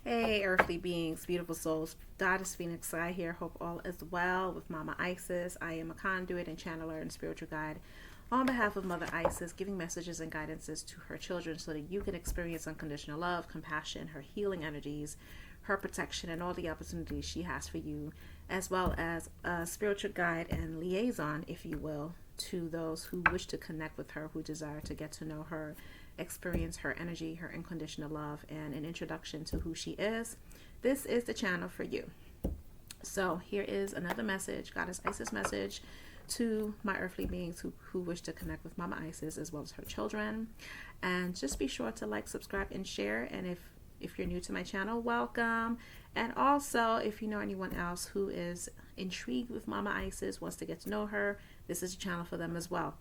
Hey, earthly beings, beautiful souls. Goddess Phoenix Sky here. Hope all is well with Mama Isis. I am a conduit and channeler and spiritual guide on behalf of Mother Isis, giving messages and guidances to her children so that you can experience unconditional love, compassion, her healing energies, her protection, and all the opportunities she has for you, as well as a spiritual guide and liaison, if you will, to those who wish to connect with her, who desire to get to know her, experience her energy, her unconditional love, and an introduction to who she is. This is the channel for you. So here is another message, Goddess Isis message, to my earthly beings who wish to connect with Mama Isis as well as her children. And just be sure to like, subscribe, and share. And if you're new to my channel, welcome. And also, if you know anyone else who is intrigued with Mama Isis, wants to get to know her, this is a channel for them as well.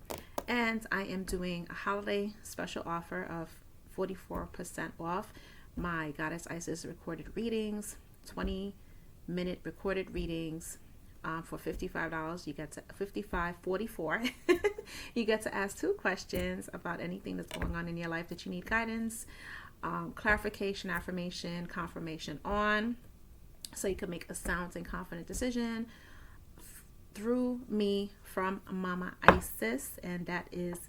And I am doing a holiday special offer of 44% off my Goddess Isis recorded readings, 20-minute recorded readings. For $55, you get to $55.44. You get to ask 2 questions about anything that's going on in your life that you need guidance, clarification, affirmation, confirmation on, so you can make a sound and confident decision through me from Mama Isis, and that is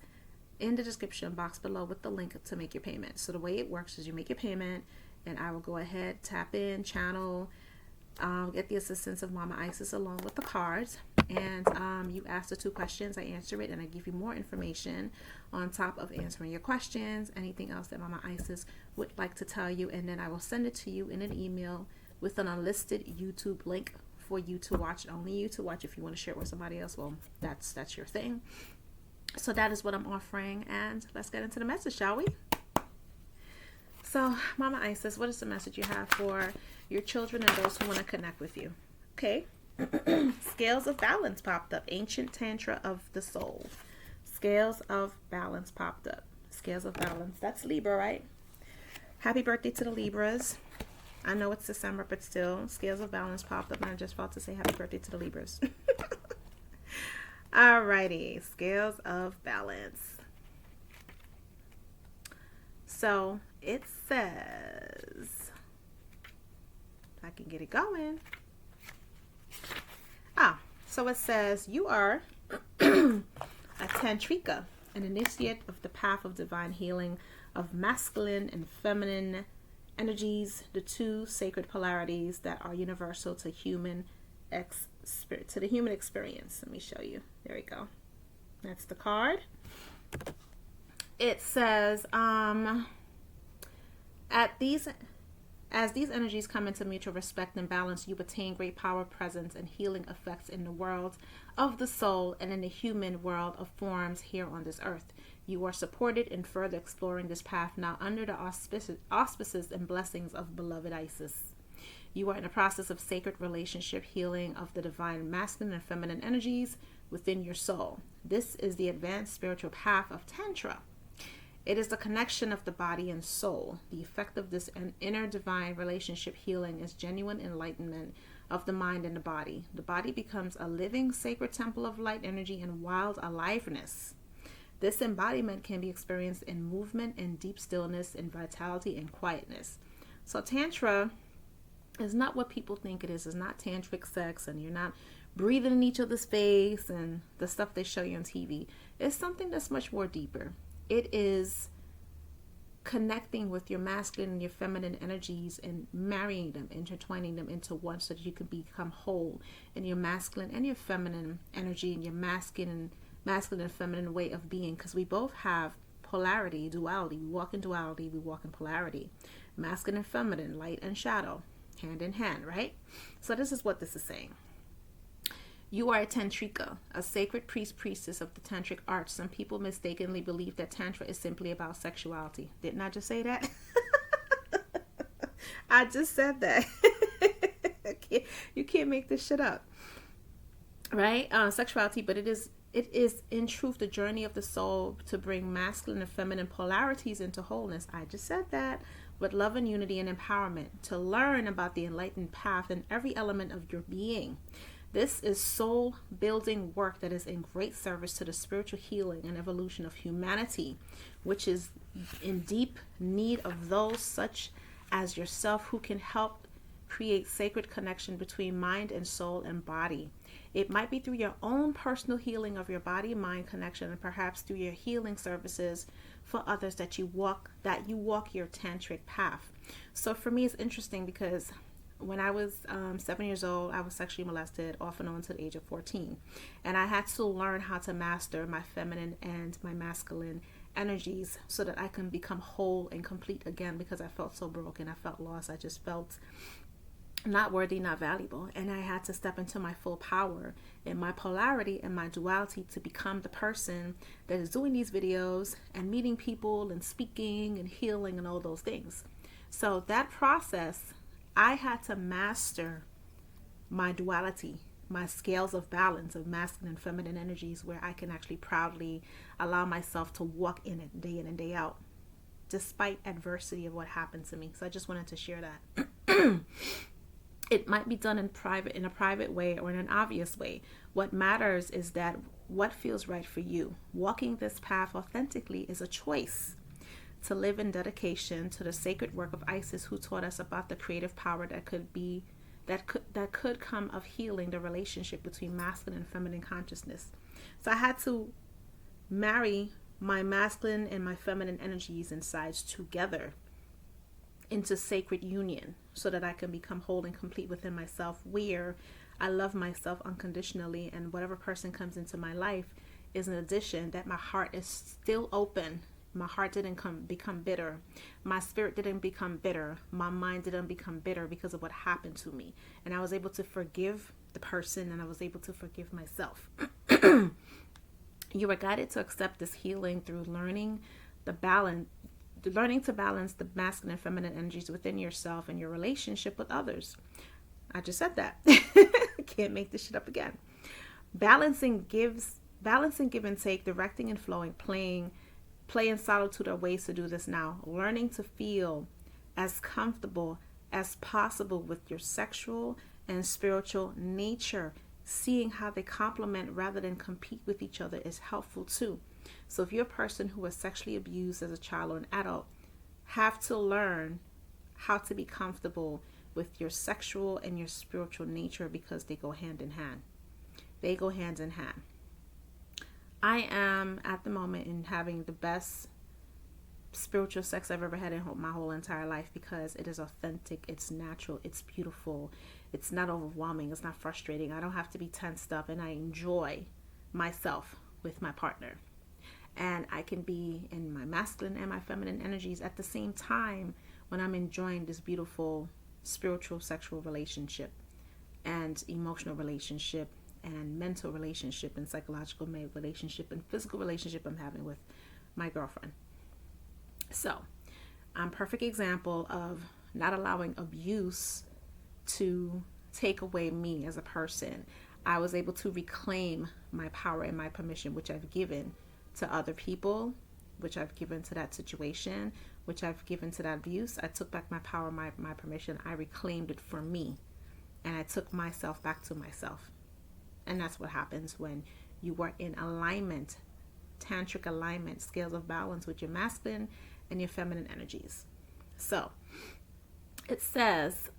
in the description box below with the link to make your payment. So the way it works is you make your payment, and I will go ahead, tap in, channel, get the assistance of Mama Isis along with the cards, and you ask the 2 questions, I answer it, and I give you more information on top of answering your questions, anything else that Mama Isis would like to tell you, and then I will send it to you in an email with an unlisted YouTube link for you to watch, only you to watch. If you want to share it with somebody else, well, that's your thing. So that is what I'm offering, and let's get into the message, shall we? So, Mama Isis, what is the message you have for your children and those who want to connect with you? Okay. Scales of balance popped up. Ancient Tantra of the soul. Scales of balance popped up. Scales of balance. That's Libra, right? Happy birthday to the Libras. I know it's December, but still, scales of balance popped up, and I just felt to say happy birthday to the Libras. Alrighty, scales of balance. So it says, if I can get it going. So it says you are a tantrika, an initiate of the path of divine healing of masculine and feminine energies, the 2 sacred polarities that are universal to the human experience. Let me show you. There we go. That's the card. It says, as these energies come into mutual respect and balance, you attain great power, presence, and healing effects in the world of the soul and in the human world of forms here on this earth. You are supported in further exploring this path now under the auspices and blessings of beloved Isis. You are in the process of sacred relationship healing of the divine masculine and feminine energies within your soul. This is the advanced spiritual path of Tantra. It is the connection of the body and soul. The effect of this inner divine relationship healing is genuine enlightenment of the mind and the body. The body becomes a living sacred temple of light energy and wild aliveness. This embodiment can be experienced in movement and deep stillness, in vitality and quietness. So Tantra is not what people think it is. It's not tantric sex, and you're not breathing in each other's face and the stuff they show you on TV. It's something that's much more deeper. It is connecting with your masculine and your feminine energies and marrying them, intertwining them into one so that you can become whole in your masculine and your feminine energy and your masculine and feminine way of being, because we both have polarity, duality. We walk in duality, we walk in polarity. Masculine and feminine, light and shadow, hand in hand, right? So this is what this is saying. You are a tantrika, a sacred priestess of the tantric arts. Some people mistakenly believe that tantra is simply about sexuality. Didn't I just say that? I just said that. You can't make this shit up, right? Sexuality, but it is in truth the journey of the soul to bring masculine and feminine polarities into wholeness. I just said that. With love and unity and empowerment, to learn about the enlightened path in every element of your being. This is soul building work that is in great service to the spiritual healing and evolution of humanity, which is in deep need of those such as yourself who can help create sacred connection between mind and soul and body. It might be through your own personal healing of your body-mind connection, and perhaps through your healing services for others that you walk your tantric path. So for me, it's interesting because when I was 7 years old, I was sexually molested off and on to the age of 14. And I had to learn how to master my feminine and my masculine energies so that I can become whole and complete again, because I felt so broken. I felt lost. I just felt not worthy, not valuable. And I had to step into my full power and my polarity and my duality to become the person that is doing these videos and meeting people and speaking and healing and all those things. So that process, I had to master my duality, my scales of balance of masculine and feminine energies, where I can actually proudly allow myself to walk in it day in and day out, despite adversity of what happened to me. So I just wanted to share that. It might be done in a private way or in an obvious way. What matters is that what feels right for you. Walking this path authentically is a choice to live in dedication to the sacred work of Isis, who taught us about the creative power that could come of healing the relationship between masculine and feminine consciousness. So I had to marry my masculine and my feminine energies and sides together into sacred union so that I can become whole and complete within myself, where I love myself unconditionally, and whatever person comes into my life is an addition, that my heart is still open. My heart didn't become bitter. My spirit didn't become bitter. My mind didn't become bitter because of what happened to me. And I was able to forgive the person, and I was able to forgive myself. You are guided to accept this healing through learning to balance the masculine and feminine energies within yourself and your relationship with others. I just said that. Can't make this shit up again. Balancing give and take, directing and flowing, play in solitude are ways to do this now. Learning to feel as comfortable as possible with your sexual and spiritual nature. Seeing how they complement rather than compete with each other is helpful too. So if you're a person who was sexually abused as a child or an adult, have to learn how to be comfortable with your sexual and your spiritual nature, because they go hand in hand. They go hand in hand. I am at the moment in having the best spiritual sex I've ever had in my whole entire life, because it is authentic, it's natural, it's beautiful, it's not overwhelming, it's not frustrating. I don't have to be tensed up, and I enjoy myself with my partner. And I can be in my masculine and my feminine energies at the same time when I'm enjoying this beautiful spiritual sexual relationship and emotional relationship and mental relationship and psychological relationship and physical relationship I'm having with my girlfriend. So I'm a perfect example of not allowing abuse to take away me as a person. I was able to reclaim my power and my permission, which I've given to other people, which I've given to that situation, which I've given to that abuse. I took back my power, my permission. I reclaimed it for me, and I took myself back to myself. And that's what happens when you are in alignment, tantric alignment, scales of balance with your masculine and your feminine energies. So it says,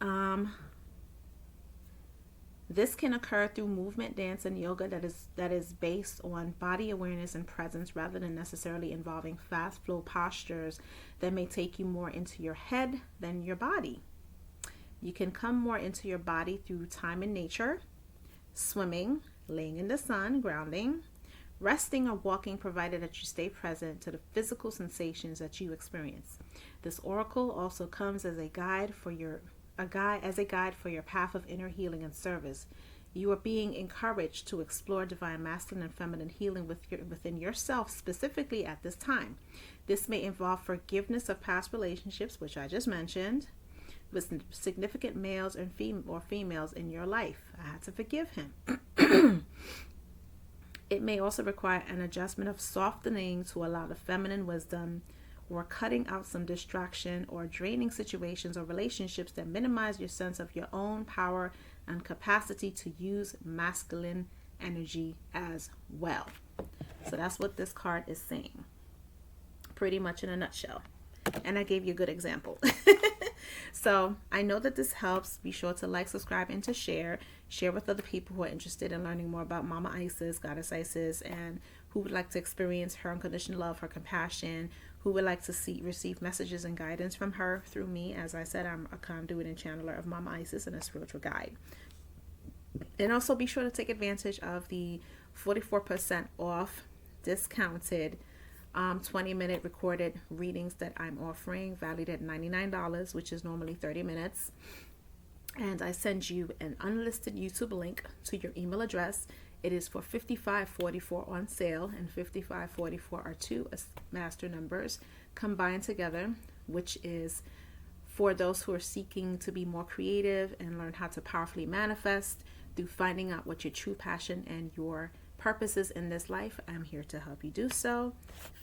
this can occur through movement, dance, and yoga that is based on body awareness and presence, rather than necessarily involving fast flow postures that may take you more into your head than your body. You can come more into your body through time in nature, swimming, laying in the sun, grounding, resting or walking, provided that you stay present to the physical sensations that you experience. This oracle also comes as a guide for your path of inner healing and service. You are being encouraged to explore divine masculine and feminine healing within yourself, specifically at this time. This may involve forgiveness of past relationships, which I just mentioned, with significant males and females in your life. I had to forgive him. It may also require an adjustment of softening to allow the feminine wisdom, or cutting out some distraction or draining situations or relationships that minimize your sense of your own power and capacity to use masculine energy as well. So that's what this card is saying, pretty much in a nutshell. And I gave you a good example. So I know that this helps. Be sure to like, subscribe, and to share. Share with other people who are interested in learning more about Mama Isis, Goddess Isis, and who would like to experience her unconditional love, her compassion, who would like to receive messages and guidance from her through me. As I said, I'm a conduit and channeler of Mama Isis and a spiritual guide. And also be sure to take advantage of the 44% off discounted 20-minute recorded readings that I'm offering, valued at $99, which is normally 30 minutes. And I send you an unlisted YouTube link to your email address. It is for $55.44 on sale, and $55.44 are two master numbers combined together, which is for those who are seeking to be more creative and learn how to powerfully manifest through finding out what your true passion and your purpose is in this life. I'm here to help you do so.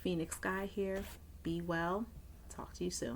Phoenix Sky here. Be well. Talk to you soon.